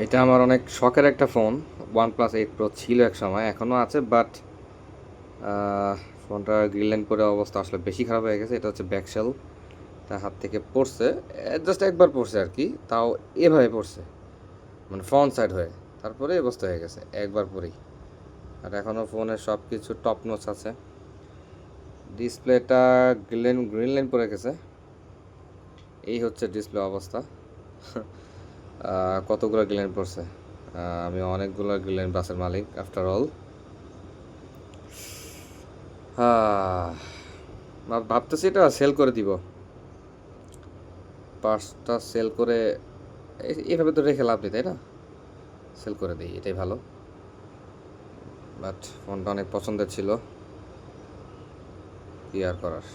এটা আমার অনেক শখের একটা ফোন। OnePlus 8 Pro ছিল এক সময়, এখনও আছে, বাট ফোনটা গ্রিনল্যান্ড করে অবস্থা আসলে বেশি খারাপ হয়ে গেছে। এটা হচ্ছে ব্যাকশেল, তার হাত থেকে পড়ছে, জাস্ট একবার পড়ছে আর কি, তাও এভাবে পড়ছে, মানে ফ্রন্ট সাইড হয়ে, তারপরে এই অবস্থা হয়ে গেছে একবার পরেই। আর এখনও ফোনের সব কিছু টপ নোচ আছে। ডিসপ্লেটা গ্রিনল্যান্ড পড়ে গেছে, এই হচ্ছে ডিসপ্লে অবস্থা। কতগুলো গ্রিনল্যান্ড পড়ছে, আমি অনেকগুলো গ্রিনল্যান্ড বাসের মালিক আফটার অল। ভাবতেছি এটা সেল করে দিব, পার্সটা সেল করে, এইভাবে তো রেখে লাভ নেই তাই না, সেল করে দিই, এটাই ভালো। বাট ফোনটা অনেক পছন্দের ছিল, কি আর করার।